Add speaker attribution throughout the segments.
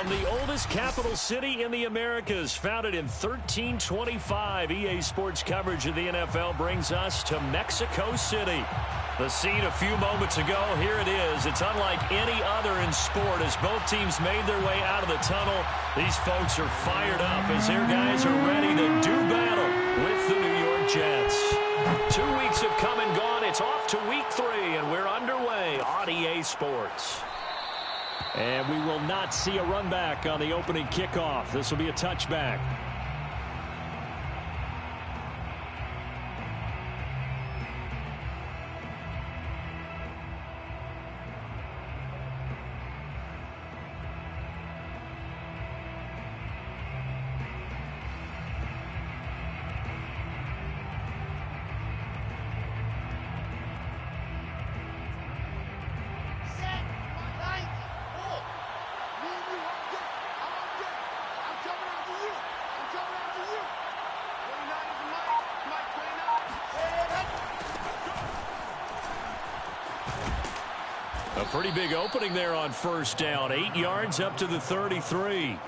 Speaker 1: From the oldest capital city in the Americas, founded in 1325, EA Sports coverage of the NFL brings us to Mexico City. The scene a few moments ago, here it is. It's unlike any other in sport as both teams made their way out of the tunnel. These folks are fired up as their guys are ready to do battle with the New York Jets. 2 weeks have come and gone. It's off to week 3, and we're underway on EA Sports. And we will not see a run back on the opening kickoff. This will be a touchback. A pretty big opening there on first down. 8 yards up to the 33.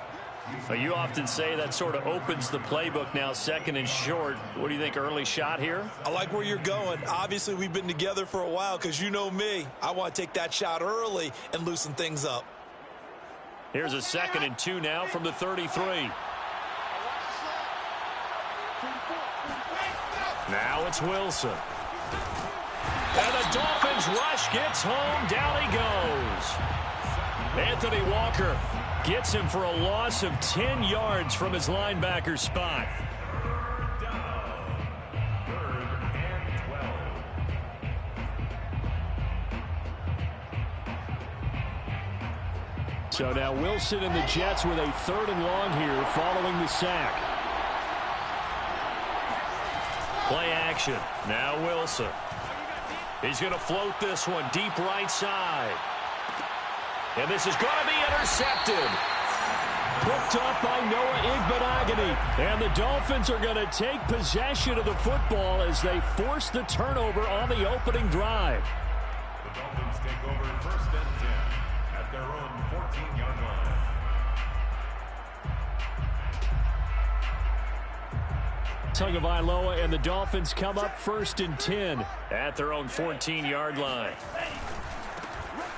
Speaker 1: You often say that sort of opens the playbook now, second and short. What do you think, early shot here?
Speaker 2: I like where you're going. Obviously, we've been together for a while because you know me. I want to take that shot early and loosen things up.
Speaker 1: Here's a 2nd and 2 now from the 33. Now it's Wilson. And the Dolphins rush gets home. Down he goes. Anthony Walker gets him for a loss of 10 yards from his linebacker spot. So now Wilson and the Jets with a 3rd and long here following the sack. Play action. Now Wilson. He's going to float this one deep right side. And this is going to be intercepted. Picked up by Noah Igbenogany. And the Dolphins are going to take possession of the football as they force the turnover on the opening drive.
Speaker 3: The Dolphins take over 1st and 10 at their own 14-yard line.
Speaker 1: Tagovailoa and the Dolphins come up 1st and 10 at their own 14-yard line.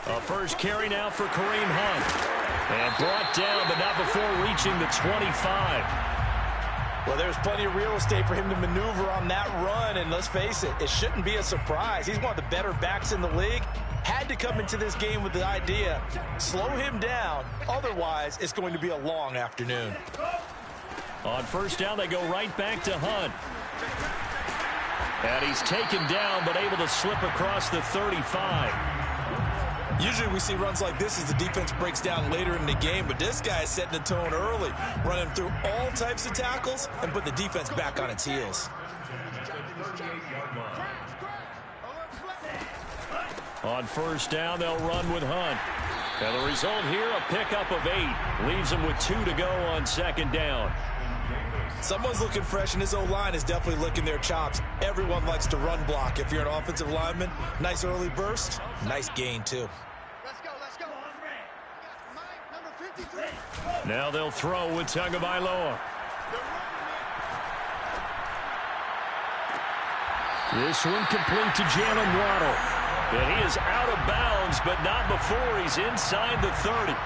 Speaker 1: A first carry now for Kareem Hunt. And brought down, but not before reaching the 25.
Speaker 2: Well, there's plenty of real estate for him to maneuver on that run, and let's face it, it shouldn't be a surprise. He's one of the better backs in the league. Had to come into this game with the idea, slow him down, otherwise it's going to be a long afternoon.
Speaker 1: On first down, they go right back to Hunt. And he's taken down, but able to slip across the 35.
Speaker 2: Usually we see runs like this as the defense breaks down later in the game, but this guy is setting the tone early, running through all types of tackles and put the defense back on its heels.
Speaker 1: On first down, they'll run with Hunt. And the result here, a pickup of 8. Leaves them with 2 to go on 2nd down.
Speaker 2: Someone's looking fresh, and his O-line is definitely licking their chops. Everyone likes to run block. If you're an offensive lineman, nice early burst, nice gain, too.
Speaker 4: Let's go. Number 53.
Speaker 1: Now they'll throw with Tagovailoa. This one complete to Jalen Waddle. And he is out of bounds, but not before he's inside the 30.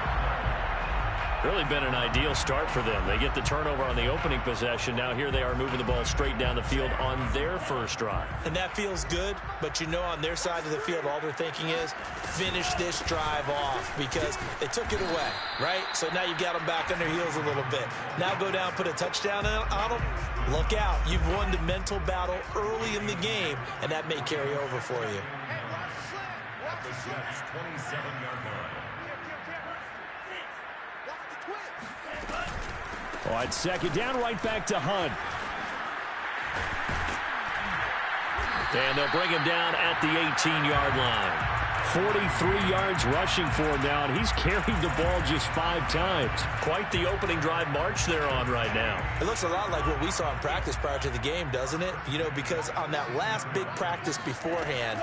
Speaker 1: Really been an ideal start for them. They get the turnover on the opening possession. Now here they are moving the ball straight down the field on their first drive.
Speaker 2: And that feels good, but you know on their side of the field, all they're thinking is finish this drive off because they took it away, right? So now you've got them back on their heels a little bit. Now go down, put a touchdown on them. Look out. You've won the mental battle early in the game, and that may carry over for you.
Speaker 3: At the Jets' 27-yard line.
Speaker 1: On 2nd down, right back to Hunt. And they'll bring him down at the 18-yard line. 43 yards rushing for him now, and he's carried the ball just 5 times. Quite the opening drive march they're on right now.
Speaker 2: It looks a lot like what we saw in practice prior to the game, doesn't it? You know, because on that last big practice beforehand,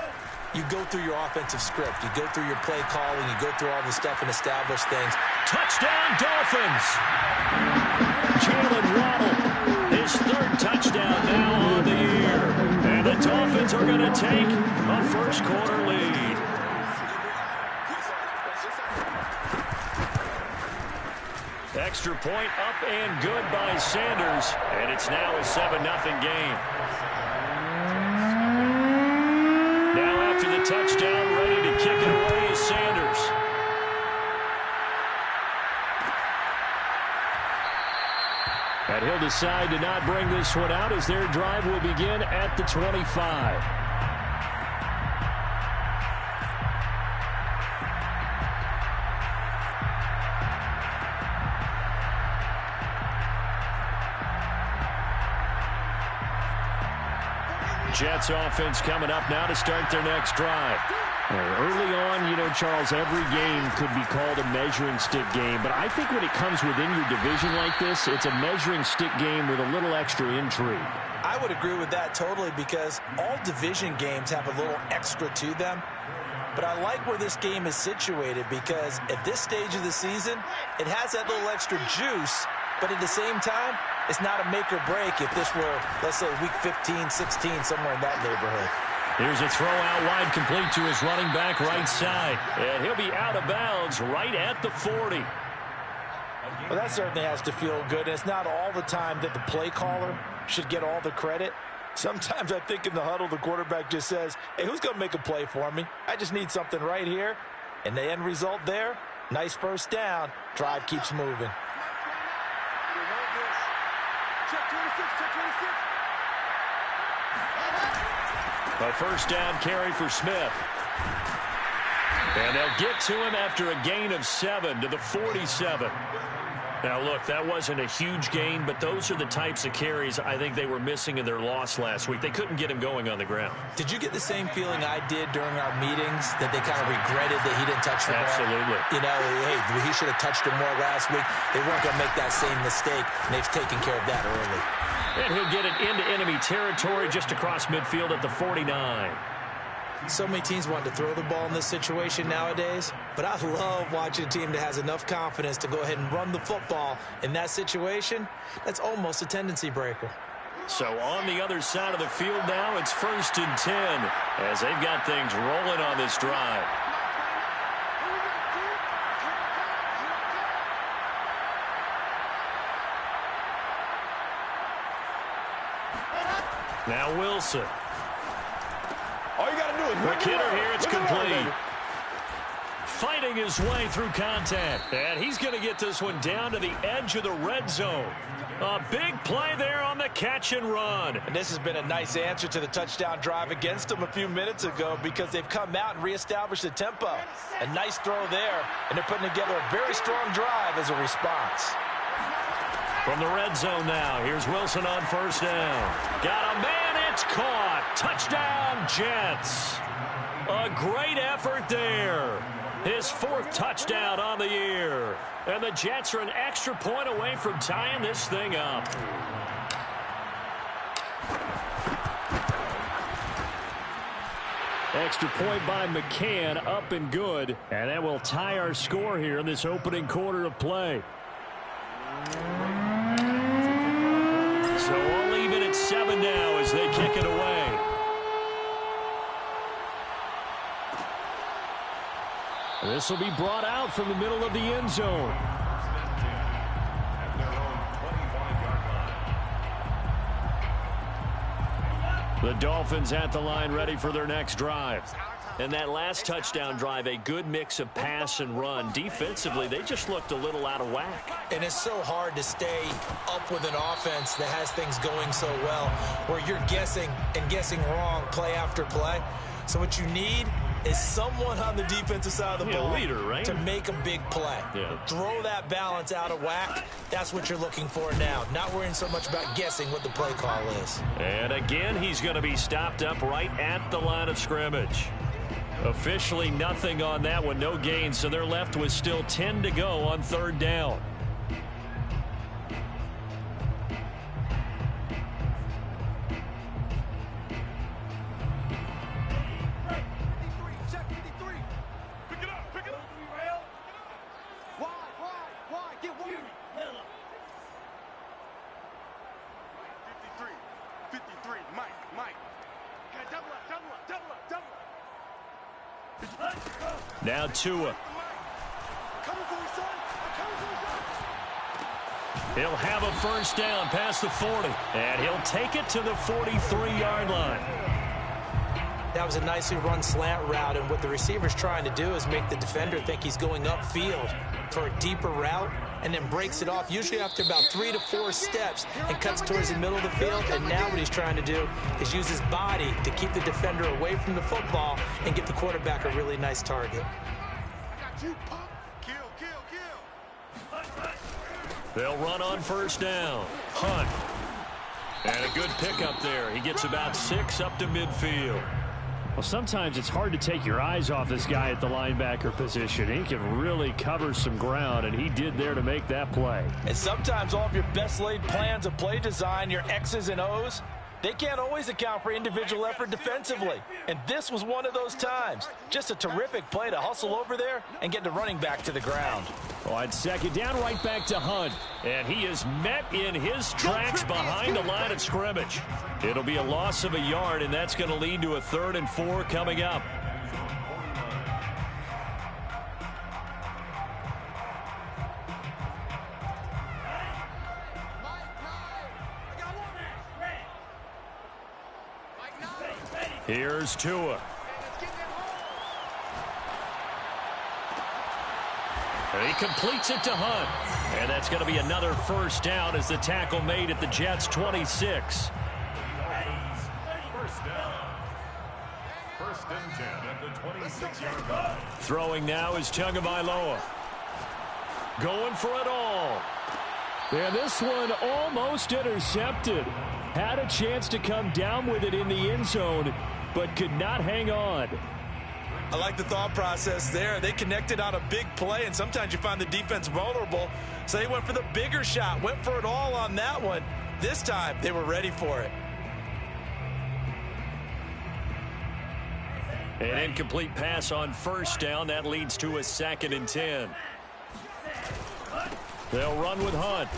Speaker 2: you go through your offensive script. You go through your play calling. You go through all the stuff and establish things.
Speaker 1: Touchdown, Dolphins. Jalen Waddle, his third touchdown now on the year. And the Dolphins are going to take a first-quarter lead. Extra point up and good by Sanders. And it's now a 7-0 game. Now after the touchdown, ready to kick it away is Sanders. And he'll decide to not bring this one out as their drive will begin at the 25. Jets offense coming up now to start their next drive. Early on, you know, Charles, every game could be called a measuring stick game. But I think when it comes within your division like this, it's a measuring stick game with a little extra intrigue.
Speaker 2: I would agree with that totally because all division games have a little extra to them. But I like where this game is situated because at this stage of the season, it has that little extra juice. But at the same time, it's not a make or break if this were, let's say, week 15, 16, somewhere in that neighborhood.
Speaker 1: Here's a throw out wide, complete to his running back right side. And he'll be out of bounds right at the 40.
Speaker 2: Well, that certainly has to feel good. And it's not all the time that the play caller should get all the credit. Sometimes I think in the huddle, the quarterback just says, hey, who's going to make a play for me? I just need something right here. And the end result there, nice first down. Drive keeps moving.
Speaker 1: A first down carry for Smith. And they'll get to him after a gain of 7 to the 47. Now, look, that wasn't a huge gain, but those are the types of carries I think they were missing in their loss last week. They couldn't get him going on the ground.
Speaker 2: Did you get the same feeling I did during our meetings, that they kind of regretted that he didn't touch the ball?
Speaker 1: Absolutely.
Speaker 2: You know, hey, he should have touched him more last week. They weren't going to make that same mistake, and they've taken care of that early.
Speaker 1: And he'll get it into enemy territory just across midfield at the 49.
Speaker 2: So many teams want to throw the ball in this situation nowadays, but I love watching a team that has enough confidence to go ahead and run the football. In that situation, that's almost a tendency breaker.
Speaker 1: So on the other side of the field now, it's 1st and 10 as they've got things rolling on this drive. Now Wilson.
Speaker 5: All you got to do is
Speaker 1: quick hitter here. It's complete. Fighting his way through contact. And he's going to get this one down to the edge of the red zone. A big play there on the catch and run.
Speaker 2: And this has been a nice answer to the touchdown drive against them a few minutes ago because they've come out and reestablished the tempo. A nice throw there, and they're putting together a very strong drive as a response.
Speaker 1: From the red zone now, here's Wilson on first down. Got a man, it's caught. Touchdown, Jets. A great effort there. His 4th touchdown on the year. And the Jets are an extra point away from tying this thing up. Extra point by McCann, up and good. And that will tie our score here in this opening quarter of play. So all even at 7 now as they kick it away. This will be brought out from the middle of the end zone.
Speaker 3: At their own 25-yard line.
Speaker 1: The Dolphins at the line ready for their next drive. And that last touchdown drive, a good mix of pass and run. Defensively, they just looked a little out of whack.
Speaker 2: And it's so hard to stay up with an offense that has things going so well, where you're guessing and guessing wrong play after play. So what you need is someone on the defensive side of the ball
Speaker 1: leader, right?
Speaker 2: to make a big play.
Speaker 1: Yeah.
Speaker 2: Throw that balance out of whack. That's what you're looking for now. Not worrying so much about guessing what the play call is.
Speaker 1: And again, he's going to be stopped up right at the line of scrimmage. Officially nothing on that one, no gain, so they're left with still 10 to go on 3rd down. Now Tua. He'll have a first down past the 40, and he'll take it to the 43-yard line.
Speaker 2: That was a nicely run slant route, and what the receiver's trying to do is make the defender think he's going upfield for a deeper route, and then breaks it off, usually after about 3 to 4 steps, and cuts towards the middle of the field. And now what he's trying to do is use his body to keep the defender away from the football and get the quarterback a really nice target.
Speaker 1: They'll run on first down. Hunt. And a good pickup there. He gets about 6 up to midfield. Well, sometimes it's hard to take your eyes off this guy at the linebacker position. He can really cover some ground, and he did there to make that play.
Speaker 2: And sometimes all of your best laid plans of play design, your X's and O's, they can't always account for individual effort defensively. And this was one of those times. Just a terrific play to hustle over there and get the running back to the ground.
Speaker 1: On second down, right back to Hunt. And he is met in his tracks behind the line of scrimmage. It'll be a loss of a yard, and that's going to lead to a 3rd and 4 coming up. Here's Tua. And he completes it to Hunt. And that's going to be another first down as the tackle made at the Jets' 26.
Speaker 3: First down. 1st and 10 at the 26-yard line.
Speaker 1: Throwing now is Tagovailoa. Going for it all. And this one almost intercepted. Had a chance to come down with it in the end zone, but could not hang on.
Speaker 2: I like the thought process there. They connected on a big play, and sometimes you find the defense vulnerable. So they went for the bigger shot, went for it all on that one. This time, they were ready for it.
Speaker 1: An incomplete pass on first down. That leads to a 2nd and 10. They'll run with Hunt.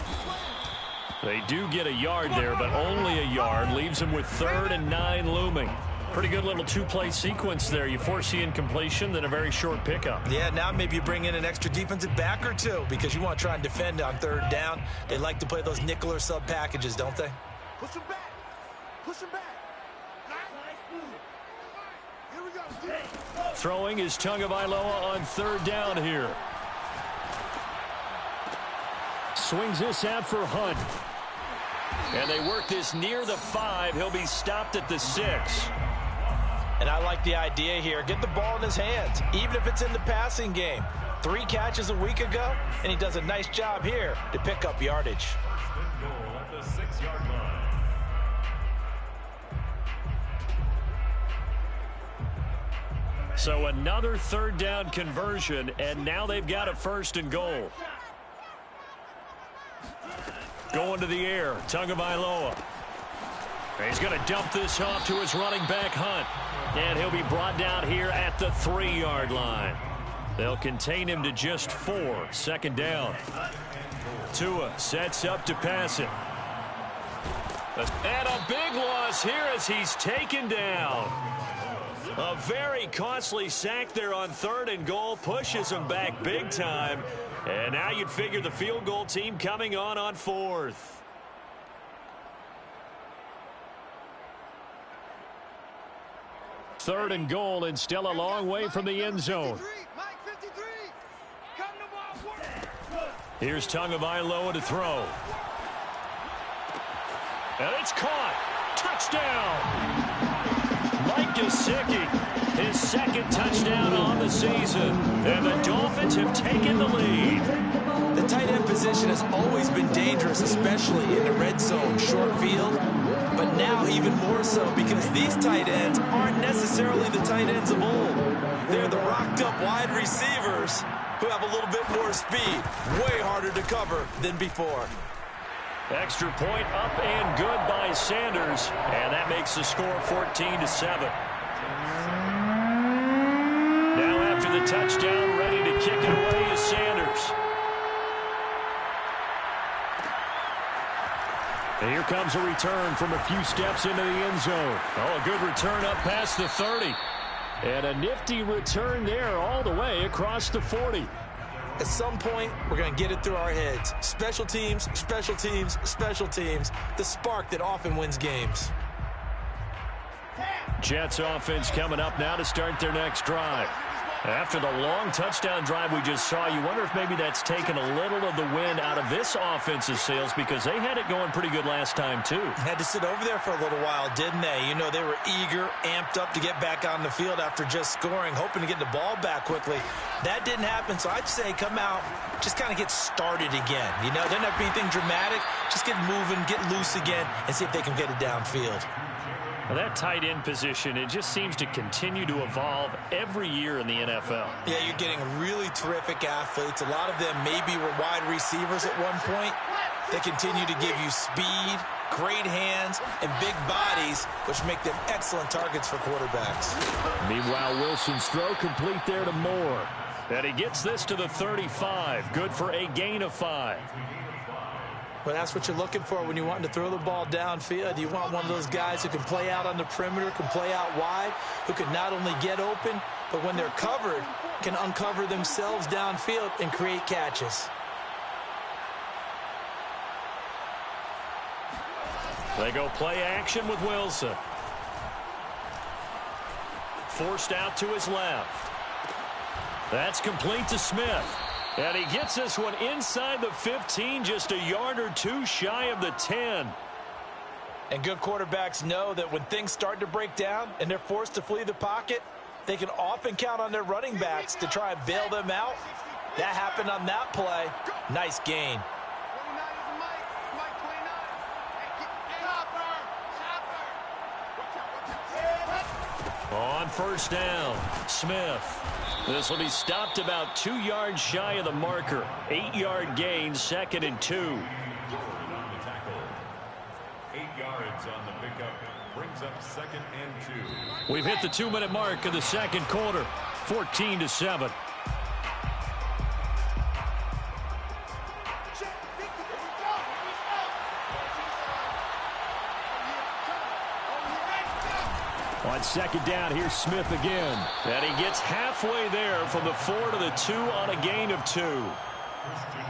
Speaker 1: They do get a yard there, but only a yard. Leaves them with 3rd and 9 looming. Pretty good little 2-play sequence there. You force the incompletion, then a very short pickup.
Speaker 2: Yeah, now maybe you bring in an extra defensive back or two because you want to try and defend on 3rd down. They like to play those nickel or sub packages, don't they?
Speaker 4: Push him back. Push him back. Here we go.
Speaker 1: Throwing is Tagovailoa on 3rd down here. Swings this out for Hunt. And they work this near the 5. He'll be stopped at the 6.
Speaker 2: And I like the idea here. Get the ball in his hands, even if it's in the passing game. 3 catches a week ago, and he does a nice job here to pick up yardage.
Speaker 3: 1st and goal at the 6-yard line.
Speaker 1: So another 3rd down conversion, and now they've got a 1st and goal. Going to the air, Tagovailoa. He's going to dump this off to his running back, Hunt. And he'll be brought down here at the 3-yard line. They'll contain him to just 4. 2nd down. Tua sets up to pass it. And a big loss here as he's taken down. A very costly sack there on 3rd and goal. Pushes him back big time. And now you'd figure the field goal team coming on 4th. Third and goal, and still a long way from the end zone. Here's Tagovailoa to throw. And it's caught. Touchdown. Mike Gesicki, his 2nd touchdown on the season. And the Dolphins have taken the lead.
Speaker 2: The tight end position has always been dangerous, especially in the red zone, short field. But now even more so because these tight ends aren't necessarily the tight ends of old. They're the rocked-up wide receivers who have a little bit more speed. Way harder to cover than before.
Speaker 1: Extra point up and good by Sanders. And that makes the score 14-7. Now after the touchdown, ready to kick it away is Sanders. And here comes a return from a few steps into the end zone. Oh, a good return up past the 30. And a nifty return there all the way across the 40.
Speaker 2: At some point, we're going to get it through our heads. Special teams, special teams, special teams. The spark that often wins games.
Speaker 1: Jets offense coming up now to start their next drive. After the long touchdown drive we just saw, you wonder if maybe that's taken a little of the wind out of this offense's sails, because they had it going pretty good last time too.
Speaker 2: Had to sit over there for a little while, didn't they? You know, they were eager, amped up to get back on the field after just scoring, hoping to get the ball back quickly. That didn't happen, so I'd say come out, just kind of get started again. You know, doesn't have to be anything dramatic. Just get moving, get loose again, and see if they can get it downfield.
Speaker 1: Well, that tight end position, it just seems to continue to evolve every year in the NFL.
Speaker 2: Yeah, you're getting really terrific athletes. A lot of them maybe were wide receivers at one point. They continue to give you speed, great hands, and big bodies, which make them excellent targets for quarterbacks.
Speaker 1: Meanwhile, Wilson's throw complete there to Moore. And he gets this to the 35. Good for a gain of 5.
Speaker 2: Well, that's what you're looking for when you want to throw the ball downfield. You want one of those guys who can play out on the perimeter, can play out wide, who can not only get open, but when they're covered, can uncover themselves downfield and create catches.
Speaker 1: They go play action with Wilson. Forced out to his left. That's complete to Smith. And he gets this one inside the 15, just a yard or two shy of the 10.
Speaker 2: And good quarterbacks know that when things start to break down and they're forced to flee the pocket, they can often count on their running backs to try and bail them out. That happened on that play. Nice gain.
Speaker 1: On first down, Smith. This will be stopped about 2 yards shy of the marker. 8-yard gain, 2nd and 2.
Speaker 3: 8 yards on the pickup brings up 2nd and 2.
Speaker 1: We've hit the 2-minute mark of the second quarter. 14-7. On second down, here's Smith again. And he gets halfway there from the 4 to the 2 on a gain of 2.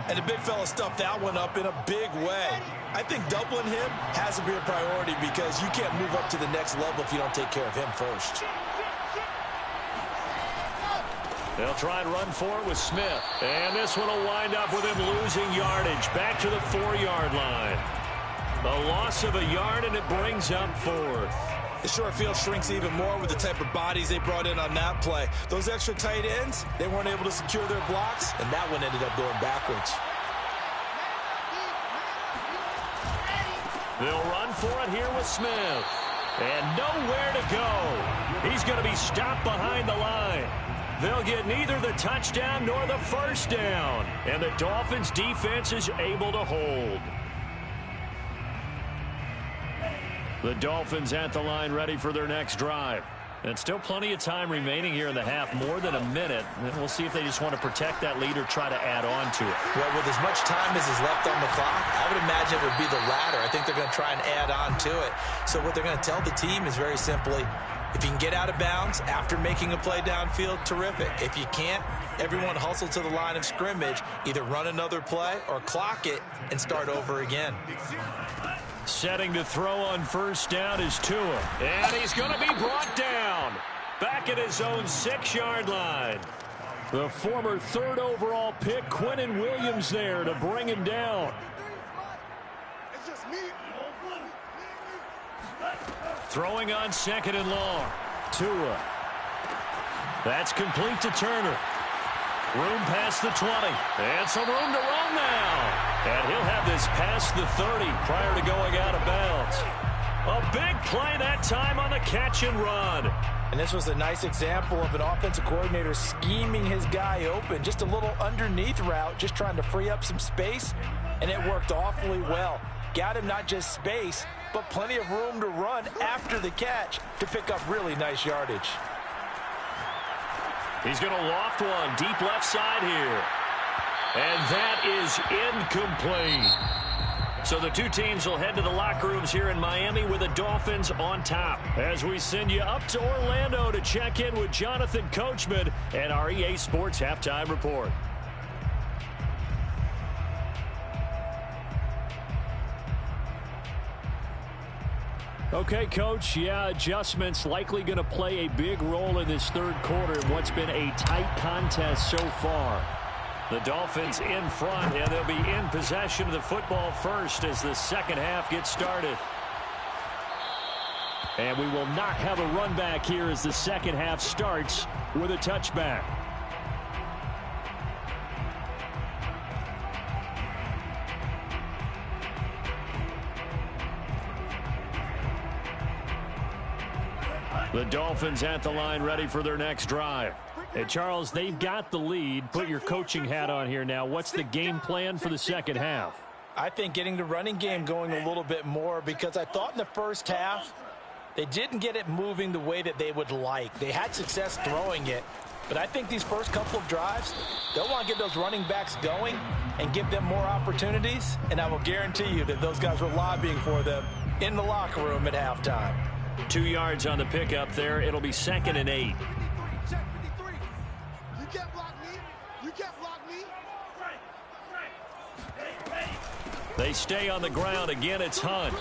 Speaker 2: And the big fella stuffed that one up in a big way. I think doubling him has to be a priority because you can't move up to the next level if you don't take care of him first.
Speaker 1: They'll try and run for it with Smith. And this one will wind up with him losing yardage back to the 4-yard line. The loss of a yard, and it brings up 4th.
Speaker 2: The short field shrinks even more with the type of bodies they brought in on that play. Those extra tight ends, they weren't able to secure their blocks, and that one ended up going backwards.
Speaker 1: They'll run for it here with Smith. And nowhere to go. He's going to be stopped behind the line. They'll get neither the touchdown nor the first down. And the Dolphins' defense is able to hold. The Dolphins at the line ready for their next drive. And still plenty of time remaining here in the half, more than a minute. And we'll see if they just want to protect that lead or try to add on to it.
Speaker 2: Well, with as much time as is left on the clock, I would imagine it would be the latter. I think they're going to try and add on to it. So what they're going to tell the team is very simply, if you can get out of bounds after making a play downfield, terrific. If you can't, everyone hustle to the line of scrimmage, either run another play or clock it and start over again.
Speaker 1: Setting to throw on first down is Tua. And he's going to be brought down. Back at his own 6-yard line. The former 3rd overall pick, Quinnen Williams, there to bring him down. Throwing on 2nd and long. Tua. That's complete to Turner. Room past the 20. And some room to run now. And he'll have this past the 30 prior to going out of bounds. A big play that time on the catch and run.
Speaker 2: And this was a nice example of an offensive coordinator scheming his guy open. Just a little underneath route, just trying to free up some space. And it worked awfully well. Got him not just space, but plenty of room to run after the catch to pick up really nice yardage.
Speaker 1: He's going to loft one deep left side here. And that is incomplete. So the two teams will head to the locker rooms here in Miami with the Dolphins on top. As we send you up to Orlando to check in with Jonathan Coachman and our EA Sports Halftime Report. Okay, Coach, adjustments likely going to play a big role in this third quarter in what's been a tight contest so far. The Dolphins in front, and they'll be in possession of the football first as the second half gets started. And we will not have a run back here as the second half starts with a touchback. The Dolphins at the line ready for their next drive. Hey, Charles, they've got the lead. Put your coaching hat on here now. What's the game plan for the second half?
Speaker 2: I think getting the running game going a little bit more, because I thought in the first half they didn't get it moving the way that they would like. They had success throwing it, but I think these first couple of drives, they'll want to get those running backs going and give them more opportunities, and I will guarantee you that those guys were lobbying for them in the locker room at halftime.
Speaker 1: 2 yards on the pickup there. It'll be 2nd and 8. They stay on the ground. Again, it's Hunt.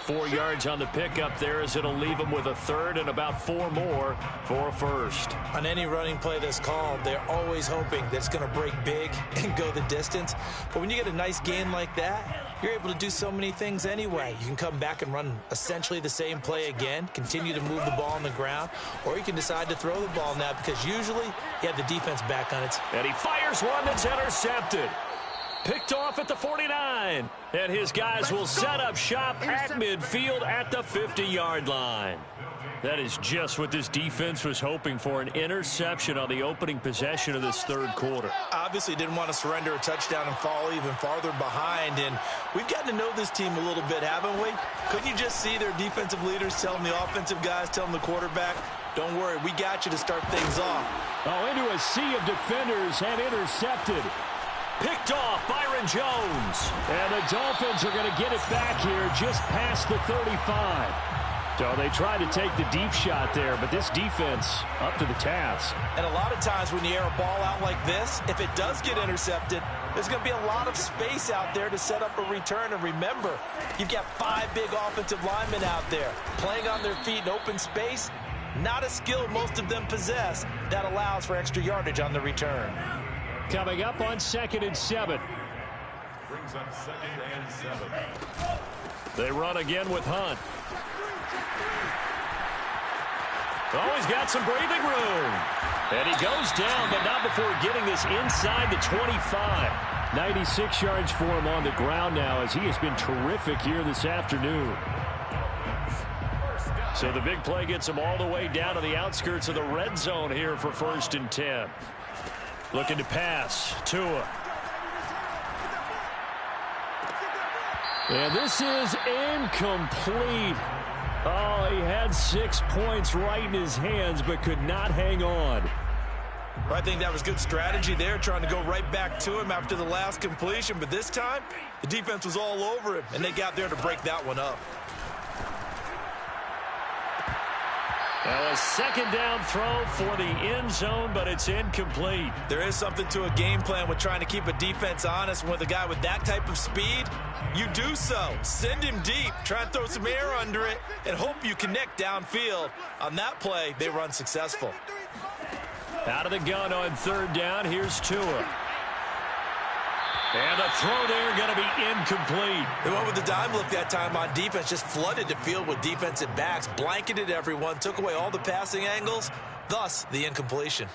Speaker 1: 4 yards on the pickup there as it'll leave them with a third and about 4 more for a first.
Speaker 2: On any running play that's called, they're always hoping that it's going to break big and go the distance. But when you get a nice gain like that, you're able to do so many things anyway. You can come back and run essentially the same play again, continue to move the ball on the ground, or you can decide to throw the ball now because usually you have the defense back on it.
Speaker 1: And he fires one that's intercepted. Picked off at the 49. And his guys will set up shop at midfield at the 50-yard line. That is just what this defense was hoping for, an interception on the opening possession of this third quarter.
Speaker 2: Obviously didn't want to surrender a touchdown and fall even farther behind. And we've gotten to know this team a little bit, haven't we? Couldn't you just see their defensive leaders telling the offensive guys, telling the quarterback, don't worry, we got you to start things off.
Speaker 1: Oh, into a sea of defenders and intercepted. Picked off, Byron Jones. And the Dolphins are going to get it back here just past the 35. So they tried to take the deep shot there, but this defense up to the task.
Speaker 2: And a lot of times when you air a ball out like this, if it does get intercepted, there's going to be a lot of space out there to set up a return. And remember, you've got 5 big offensive linemen out there playing on their feet in open space. Not a skill most of them possess that allows for extra yardage on the return.
Speaker 1: Coming up on 2nd and 7.
Speaker 3: Brings up 2nd and 7.
Speaker 1: They run again with Hunt. Oh, he's got some breathing room. And he goes down, but not before getting this inside the 25. 96 yards for him on the ground now as he has been terrific here this afternoon. So the big play gets him all the way down to the outskirts of the red zone here for 1st and 10. Looking to pass. Tua. And this is incomplete. Oh, he had 6 points right in his hands, but could not hang on.
Speaker 2: I think that was good strategy there, trying to go right back to him after the last completion. But this time, the defense was all over him, and they got there to break that one up.
Speaker 1: Now a 2nd down throw for the end zone, but it's incomplete.
Speaker 2: There is something to a game plan with trying to keep a defense honest. With a guy with that type of speed, you do so. Send him deep, try and throw some air under it, and hope you connect downfield. On that play, they run successful.
Speaker 1: Out of the gun on 3rd down, here's Tua. And the throw there going to be incomplete.
Speaker 2: They went with the dime look that time on defense, just flooded the field with defensive backs, blanketed everyone, took away all the passing angles, thus the incompletion.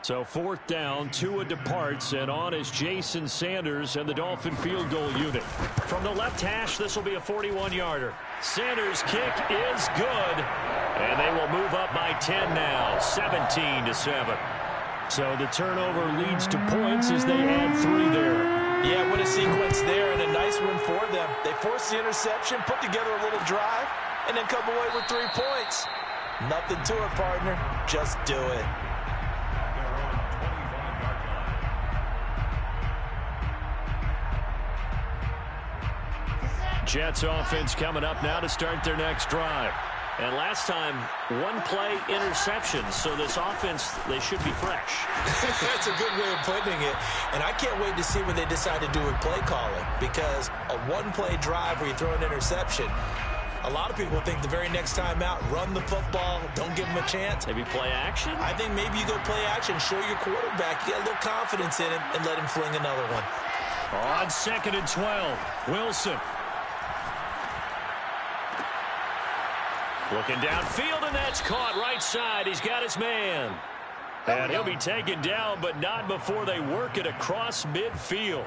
Speaker 1: So 4th down, Tua departs, and on is Jason Sanders and the Dolphin field goal unit. From the left hash, this will be a 41-yarder. Sanders' kick is good, and they will move up by 10 now, 17-7. So the turnover leads to points as they add 3 there.
Speaker 2: Yeah, what a sequence there, and a nice one for them. They force the interception, put together a little drive, and then come away with 3 points. Nothing to it, partner. Just do it.
Speaker 1: Jets offense coming up now to start their next drive. And last time, one play interception. So this offense, they should be fresh.
Speaker 2: That's a good way of putting it. And I can't wait to see what they decide to do with play calling. Because a one-play drive where you throw an interception, a lot of people think the very next time out, run the football, don't give them a chance.
Speaker 1: Maybe play action?
Speaker 2: I think maybe you go play action, show your quarterback, get a little confidence in him, and let him fling another one.
Speaker 1: On 2nd and 12, Wilson. Looking downfield, and that's caught right side. He's got his man. And he'll be taken down, but not before they work it across midfield.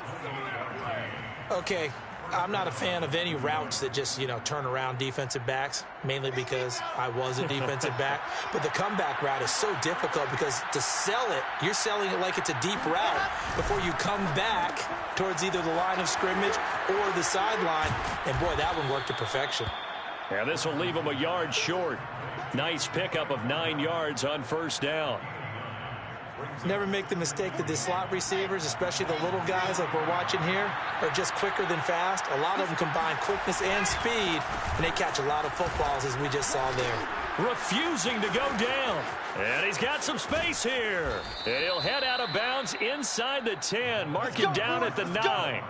Speaker 2: Okay, I'm not a fan of any routes that just, turn around defensive backs, mainly because I was a defensive back. But the comeback route is so difficult because to sell it, you're selling it like it's a deep route before you come back towards either the line of scrimmage or the sideline. And, boy, that one worked to perfection.
Speaker 1: And this will leave him a yard short. Nice pickup of 9 yards on first down.
Speaker 2: Never make the mistake that the slot receivers, especially the little guys like we're watching here, are just quicker than fast. A lot of them combine quickness and speed, and they catch a lot of footballs, as we just saw there.
Speaker 1: Refusing to go down. And he's got some space here. And he'll head out of bounds inside the 10. Mark him down at the 9.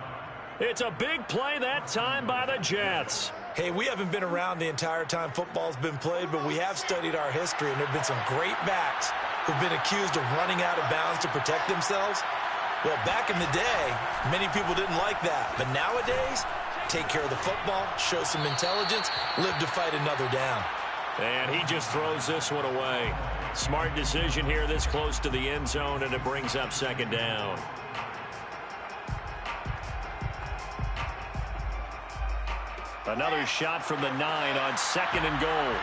Speaker 1: It's a big play that time by the Jets.
Speaker 2: Hey, we haven't been around the entire time football's been played, but we have studied our history, and there have been some great backs who've been accused of running out of bounds to protect themselves. Well, back in the day, many people didn't like that. But nowadays, take care of the football, show some intelligence, live to fight another down.
Speaker 1: And he just throws this one away. Smart decision here this close to the end zone, and it brings up 2nd down. Another shot from the 9 on 2nd and goal.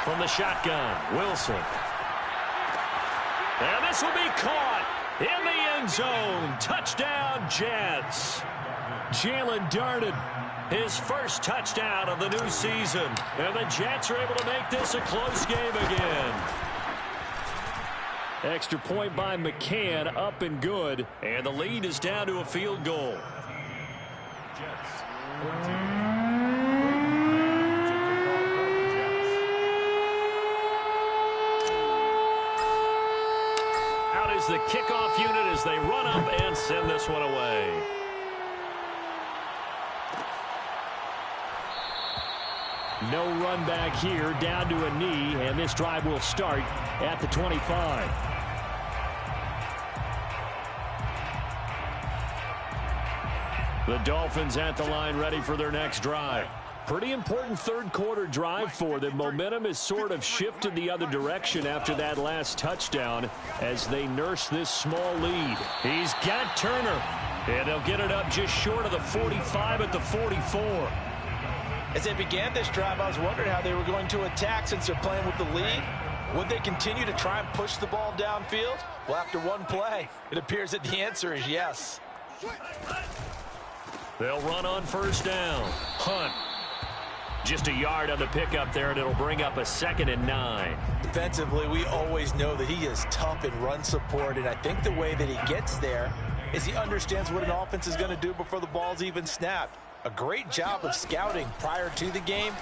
Speaker 1: From the shotgun, Wilson. And this will be caught in the end zone. Touchdown, Jets. Jalen Darden, his first touchdown of the new season. And the Jets are able to make this a close game again. Extra point by McCann, up and good. And the lead is down to a field goal. Out is the kickoff unit as they run up and send this one away. No run back here, down to a knee, and this drive will start at the 25. The Dolphins at the line ready for their next drive. Pretty important third quarter drive for them. Momentum has sort of shifted the other direction after that last touchdown as they nurse this small lead. He's got Turner, and they'll get it up just short of the 45 at the 44.
Speaker 2: As they began this drive, I was wondering how they were going to attack since they're playing with the lead. Would they continue to try and push the ball downfield? Well, after one play, it appears that the answer is yes.
Speaker 1: They'll run on first down. Hunt. Just a yard on the pickup there, and it'll bring up a 2nd and 9.
Speaker 2: Defensively, we always know that he is tough in run support, and I think the way that he gets there is he understands what an offense is going to do before the ball's even snapped. A great job of scouting prior to the game,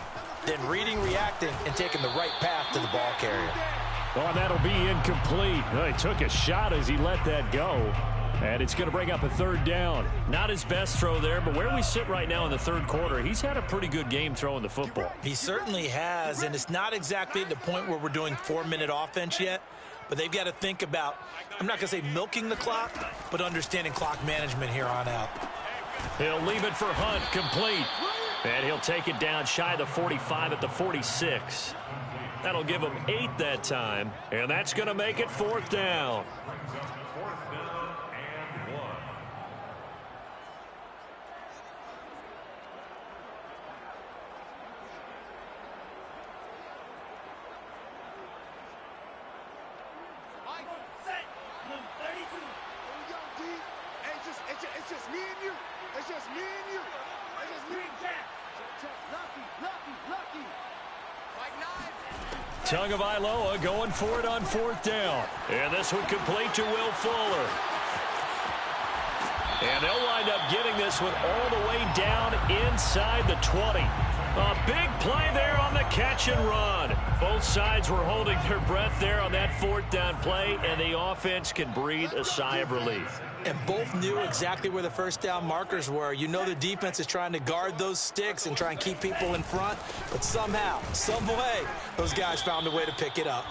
Speaker 2: then reading, reacting, and taking the right path to the ball carrier.
Speaker 1: Oh, that'll be incomplete. Well, he took a shot as he let that go. And it's going to bring up a 3rd down. Not his best throw there, but where we sit right now in the 3rd quarter, he's had a pretty good game throwing the football.
Speaker 2: He certainly has, and it's not exactly at the point where we're doing 4-minute offense yet, but they've got to think about, I'm not going to say milking the clock, but understanding clock management here on out.
Speaker 1: He'll leave it for Hunt, complete. And he'll take it down shy of the 45 at the 46. That'll give him 8 that time, and that's going to make it 4th down. Tagovailoa going for it on 4th down. And this one complete to Will Fuller. And they'll wind up getting this one all the way down inside the 20. A big play there on the catch and run. Both sides were holding their breath there on that fourth down play, and the offense can breathe a sigh of relief.
Speaker 2: And both knew exactly where the first down markers were. You know the defense is trying to guard those sticks and try and keep people in front, but somehow, some way, those guys found a way to pick it up.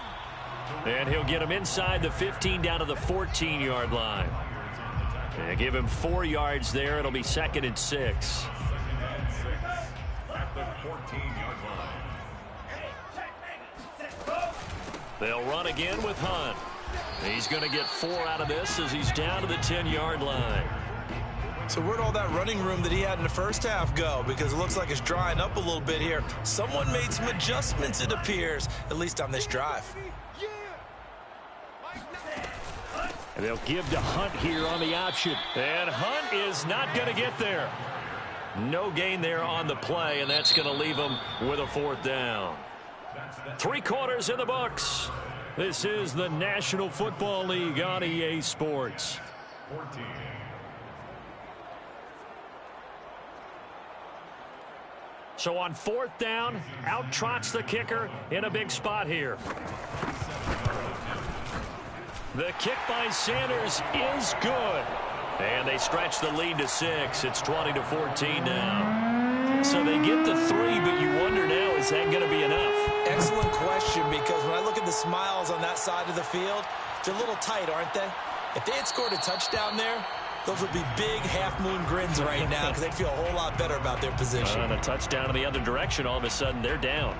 Speaker 1: And he'll get him inside the 15 down to the 14-yard line. And give him 4 yards there. It'll be 2nd and 6.
Speaker 3: At the 14-yard line.
Speaker 1: They'll run again with Hunt. He's going to get 4 out of this as he's down to the 10-yard line.
Speaker 2: So where'd all that running room that he had in the first half go? Because it looks like it's drying up a little bit here. Someone made some adjustments, it appears, at least on this drive.
Speaker 1: And they'll give to Hunt here on the option. And Hunt is not going to get there. No gain there on the play, and that's going to leave him with a 4th down. 3 quarters in the books. This is the National Football League on EA Sports.
Speaker 3: 14.
Speaker 1: So on 4th down, out trots the kicker in a big spot here. The kick by Sanders is good. And they stretch the lead to 6. It's 20-14 now. So they get to 3, but you wonder now, is that going to be enough?
Speaker 2: Excellent question, because when I look at the smiles on that side of the field, they're a little tight, aren't they? If they had scored a touchdown there, those would be big half-moon grins right now because they'd feel a whole lot better about their position.
Speaker 1: And a touchdown in the other direction, all of a sudden they're down.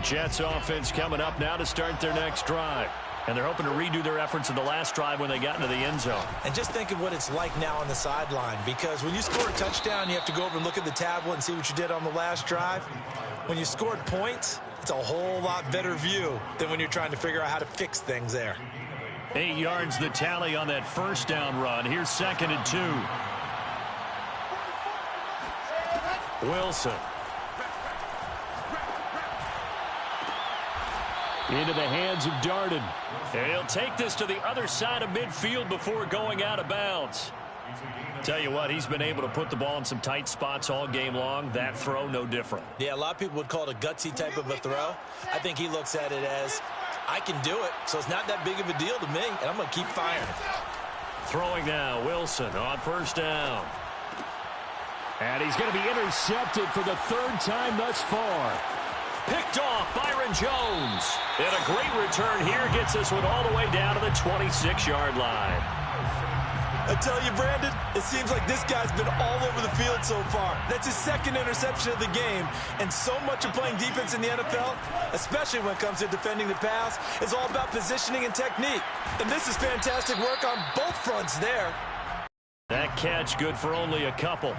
Speaker 1: Jets offense coming up now to start their next drive. And they're hoping to redo their efforts in the last drive when they got into the end zone.
Speaker 2: And just think of what it's like now on the sideline, because when you score a touchdown, you have to go over and look at the tablet and see what you did on the last drive. When you scored points, it's a whole lot better view than when you're trying to figure out how to fix things there.
Speaker 1: 8 yards the tally on that first down run. Here's 2nd and 2. Wilson. Into the hands of Darden. And he'll take this to the other side of midfield before going out of bounds. Tell you what, he's been able to put the ball in some tight spots all game long. That throw, no different.
Speaker 2: Yeah, a lot of people would call it a gutsy type of a throw. I think he looks at it as, I can do it, so it's not that big of a deal to me, and I'm going to keep firing.
Speaker 1: Throwing now, Wilson on first down. And he's going to be intercepted for the 3rd time thus far. Picked off Byron Jones. And a great return here gets this one all the way down to the 26-yard line.
Speaker 2: I tell you, Brandon, it seems like this guy's been all over the field so far. That's his 2nd interception of the game. And so much of playing defense in the NFL, especially when it comes to defending the pass, is all about positioning and technique. And this is fantastic work on both fronts there.
Speaker 1: That catch good for only a couple.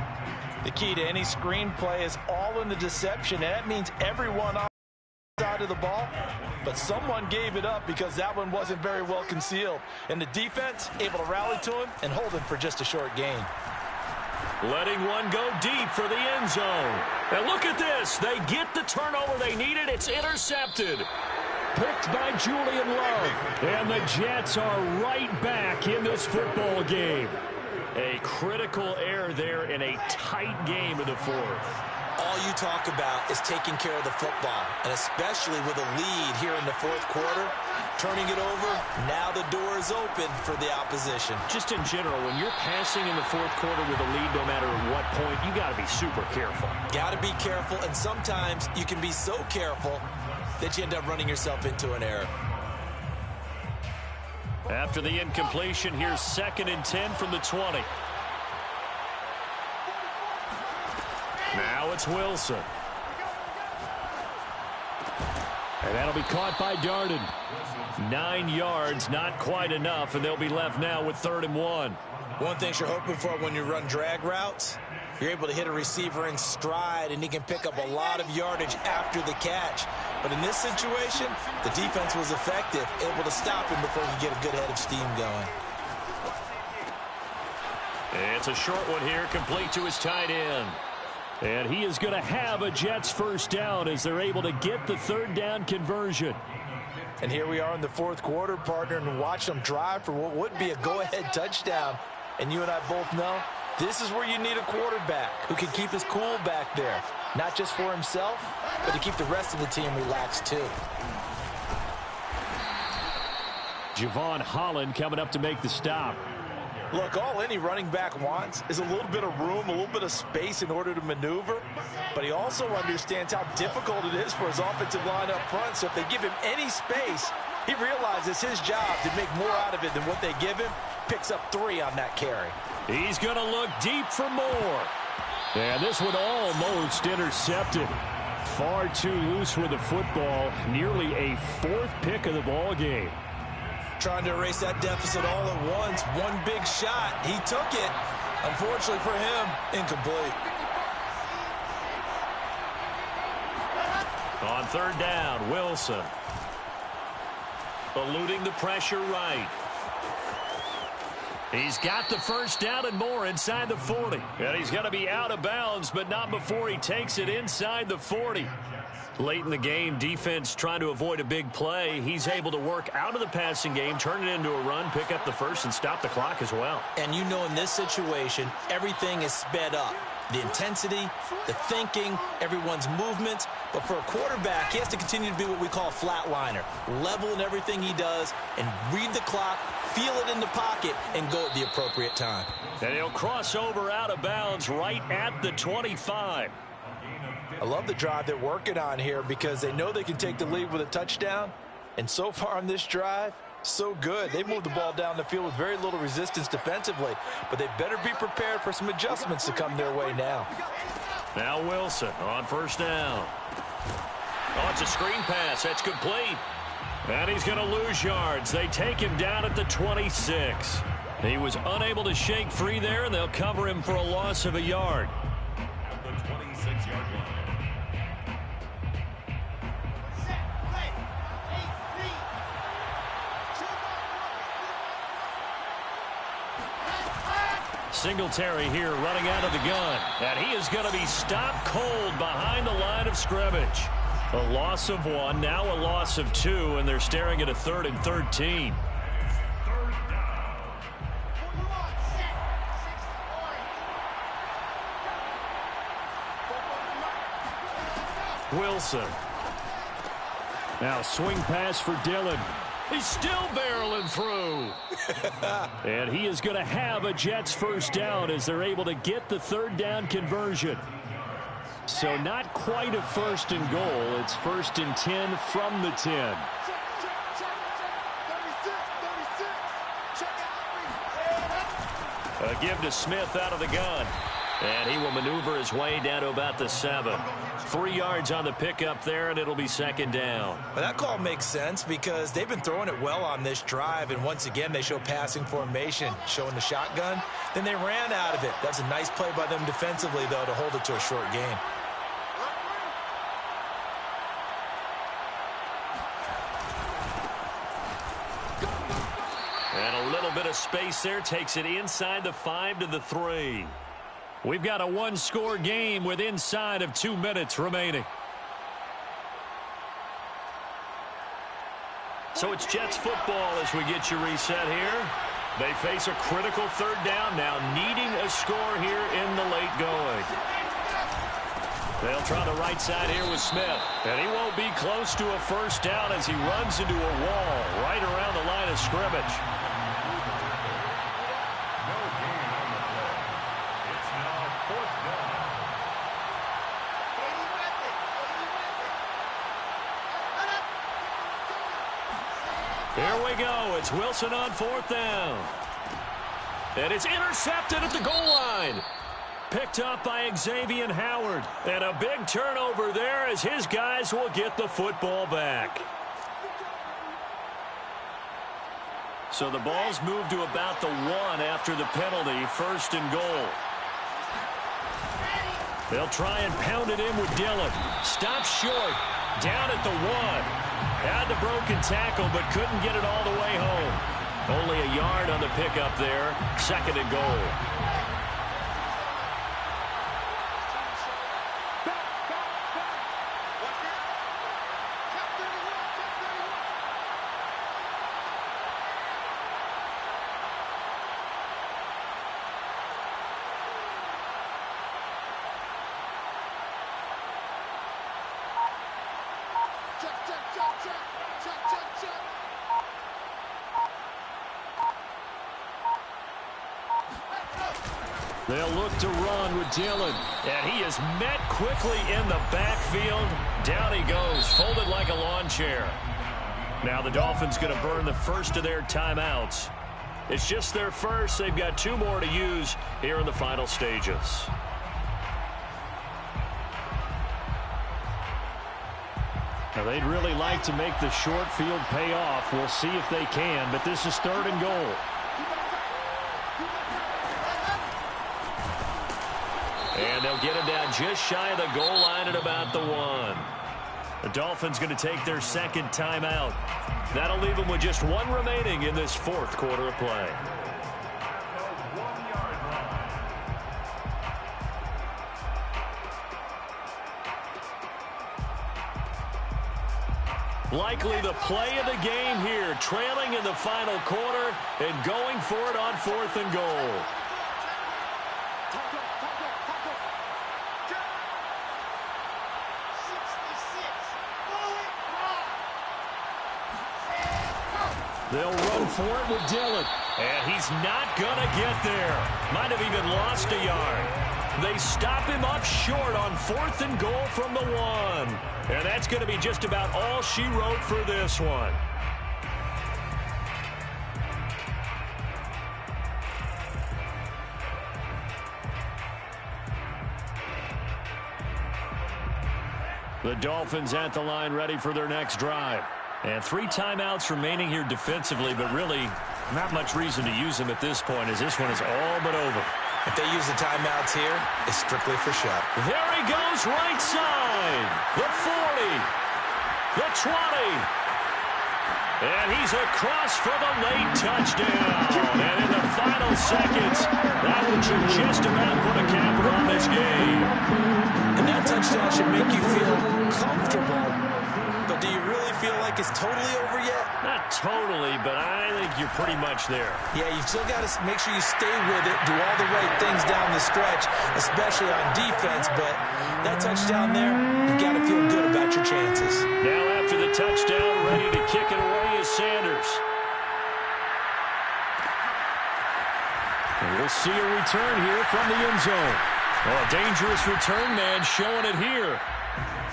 Speaker 2: The key to any screenplay is all in the deception, and that means everyone on the side of the ball, but someone gave it up because that one wasn't very well concealed. And the defense able to rally to him and hold him for just a short gain.
Speaker 1: Letting one go deep for the end zone. And look at this. They get the turnover they needed. It's intercepted. Picked by Julian Love. And the Jets are right back in this football game. A critical error there in a tight game in the 4th.
Speaker 2: All you talk about is taking care of the football, and especially with a lead here in the 4th quarter, turning it over, now the door is open for the opposition.
Speaker 1: Just in general, when you're passing in the 4th quarter with a lead, no matter what point, you got to be super careful.
Speaker 2: Got to be careful, and sometimes you can be so careful that you end up running yourself into an error.
Speaker 1: After the incompletion, here's 2nd and 10 from the 20. Now it's Wilson. And that'll be caught by Darden. 9 yards, not quite enough, and they'll be left now with 3rd and 1.
Speaker 2: One thing you're hoping for when you run drag routes, you're able to hit a receiver in stride, and he can pick up a lot of yardage after the catch. But in this situation, the defense was effective, able to stop him before he could get a good head of steam going.
Speaker 1: It's a short one here, complete to his tight end. And he is going to have a Jets first down as they're able to get the third down conversion.
Speaker 2: And here we are in the fourth quarter, partner, and watch them drive for what would be a go-ahead touchdown. And you and I both know this is where you need a quarterback who can keep his cool back there. Not just for himself, but to keep the rest of the team relaxed too.
Speaker 1: Javon Holland coming up to make the stop.
Speaker 2: Look, all any running back wants is a little bit of room, a little bit of space in order to maneuver. But he also understands how difficult it is for his offensive line up front. So if they give him any space, he realizes his job to make more out of it than what they give him. Picks up 3 on that carry.
Speaker 1: He's going to look deep for more. And this one almost intercepted. Far too loose with the football. Nearly a 4th pick of the ball game.
Speaker 2: Trying to erase that deficit all at once. One big shot. He took it. Unfortunately for him, incomplete.
Speaker 1: On third down, Wilson. Eluding the pressure right. He's got the first down and more inside the 40. And he's going to be out of bounds, but not before he takes it inside the 40. Late in the game, defense trying to avoid a big play. He's able to work out of the passing game, turn it into a run, pick up the first, and stop the clock as well.
Speaker 2: And you know in this situation, everything is sped up. The intensity, the thinking, everyone's movements. But for a quarterback, he has to continue to be what we call a flatliner. Level in everything he does and read the clock, feel it in the pocket, and go at the appropriate time.
Speaker 1: And he'll cross over out of bounds right at the 25.
Speaker 2: I love the drive they're working on here because they know they can take the lead with a touchdown. And so far on this drive, so good. They moved the ball down the field with very little resistance defensively, but they better be prepared for some adjustments to come their way now.
Speaker 1: Now Wilson on first down. Oh, it's a screen pass. That's complete. And he's going to lose yards. They take him down at the 26. He was unable to shake free there, and they'll cover him for a loss of a yard.
Speaker 3: At the 26-yard line.
Speaker 1: Singletary here running out of the gun. And he is going to be stopped cold behind the line of scrimmage. A loss of 1, now a loss of 2, and they're staring at a 3rd and 13. Wilson. Now swing pass for Dillon. He's still barreling through. And he is going to have a Jets first down as they're able to get the 3rd down conversion. So not quite a 1st and goal. It's 1st and 10 from the 10. A give to Smith out of the gun. And he will maneuver his way down to about the 7. 3 yards on the pickup there, and it'll be 2nd down.
Speaker 2: But that call makes sense because they've been throwing it well on this drive, and once again they show passing formation, showing the shotgun. Then they ran out of it. That's a nice play by them defensively, though, to hold it to a short gain.
Speaker 1: And a little bit of space there takes it inside the 5 to the 3. We've got a 1-score game with inside of 2 minutes remaining. So it's Jets football as we get you reset here. They face a critical 3rd down now, needing a score here in the late going. They'll try the right side here with Smith. And he won't be close to a first down as he runs into a wall right around the line of scrimmage. Here we go. It's Wilson on 4th down. And it's intercepted at the goal line. Picked up by Xavier Howard. And a big turnover there as his guys will get the football back. So the ball's moved to about the 1 after the penalty. 1st and goal. They'll try and pound it in with Dillon. Stops short. Down at the 1. Had the broken tackle, but couldn't get it all the way home. Only a yard on the pickup there. 2nd and goal. They'll look to run with Dillon. And he is met quickly in the backfield. Down he goes, folded like a lawn chair. Now the Dolphins going to burn the first of their timeouts. It's just their first. They've got 2 more to use here in the final stages. Now they'd really like to make the short field pay off. We'll see if they can, but this is 3rd and goal. And they'll get him down just shy of the goal line at about the 1. The Dolphins going to take their 2nd timeout. That'll leave them with just 1 remaining in this 4th quarter of play. Likely the play of the game here, trailing in the final quarter and going for it on 4th and goal. They'll run for it with Dillon. And he's not going to get there. Might have even lost a yard. They stop him up short on 4th and goal from the 1. And that's going to be just about all she wrote for this one. The Dolphins at the line ready for their next drive. And 3 timeouts remaining here defensively, but really not much reason to use them at this point as this one is all but over.
Speaker 2: If they use the timeouts here, it's strictly for show.
Speaker 1: There he goes right side. The 40. The 20. And he's across for the late touchdown. And in the final seconds, that one should just about put a capper on this game.
Speaker 2: And that touchdown should make you feel comfortable. But do you really feel like it's totally over yet?
Speaker 1: Not totally, but I think you're pretty much there.
Speaker 2: Yeah, you've still got to make sure you stay with it, do all the right things down the stretch, especially on defense. But that touchdown there, you've got to feel good about your chances.
Speaker 1: Now after the touchdown, ready to kick it away is Sanders. And we'll see a return here from the end zone. Oh, a dangerous return man showing it here.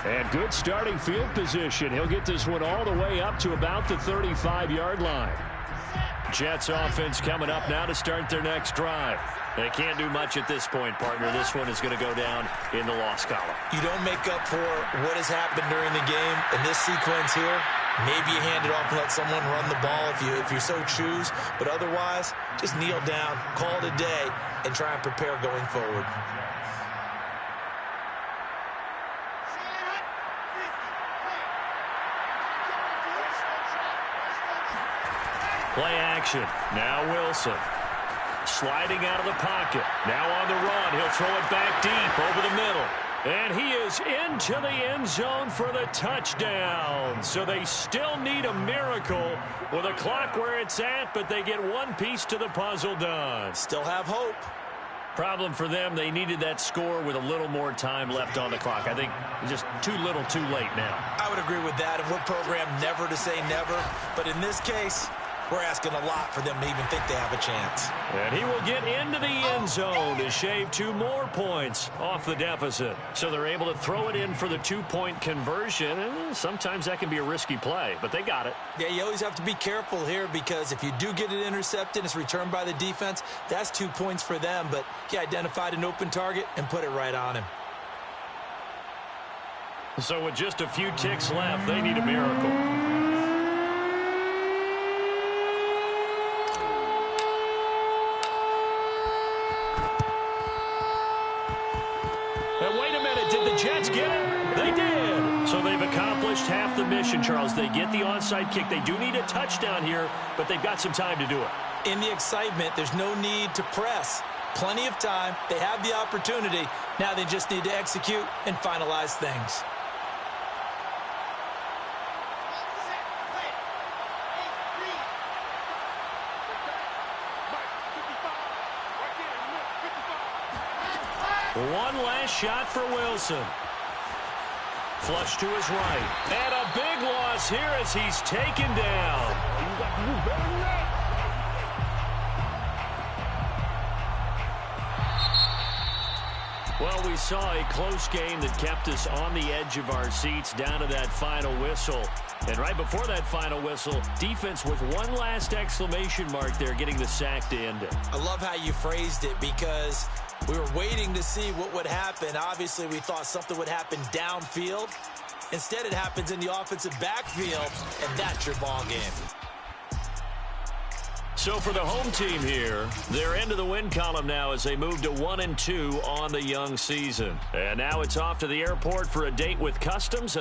Speaker 1: And good starting field position. He'll get this one all the way up to about the 35-yard line. Jets offense coming up now to start their next drive. They can't do much at this point, partner. This one is going to go down in the loss column.
Speaker 2: You don't make up for what has happened during the game. In this sequence here, maybe you hand it off and let someone run the ball if you so choose. But otherwise, just kneel down, call it a day, and try and prepare going forward.
Speaker 1: Play action. Now Wilson. Sliding out of the pocket. Now on the run. He'll throw it back deep over the middle. And he is into the end zone for the touchdown. So they still need a miracle with a clock where it's at, but they get one piece to the puzzle done.
Speaker 2: Still have hope.
Speaker 1: Problem for them, they needed that score with a little more time left on the clock. I think just too little too late now.
Speaker 2: I would agree with that, and we're programmed never to say never. But in this case, we're asking a lot for them to even think they have a chance.
Speaker 1: And he will get into the end zone to shave 2 more points off the deficit. So they're able to throw it in for the 2-point conversion. And sometimes that can be a risky play, but they got it.
Speaker 2: Yeah, you always have to be careful here because if you do get it intercepted, it's returned by the defense, that's 2 points for them. But he identified an open target and put it right on him.
Speaker 1: So with just a few ticks left, they need a miracle. And wait a minute, did the Jets get it? They did. So they've accomplished half the mission, Charles. They get the onside kick. They do need a touchdown here, but they've got some time to do it.
Speaker 2: In the excitement, there's no need to press. Plenty of time. They have the opportunity. Now they just need to execute and finalize things.
Speaker 1: One last shot for Wilson. Flush to his right. And a big loss here as he's taken down. Well, we saw a close game that kept us on the edge of our seats down to that final whistle. And right before that final whistle, defense with one last exclamation mark there, getting the sack to end it.
Speaker 2: I love how you phrased it because we were waiting to see what would happen. Obviously, we thought something would happen downfield. Instead, it happens in the offensive backfield, and that's your ball game.
Speaker 1: So for the home team here, they're into the win column now as they move to 1-2 on the young season. And now it's off to the airport for a date with Customs.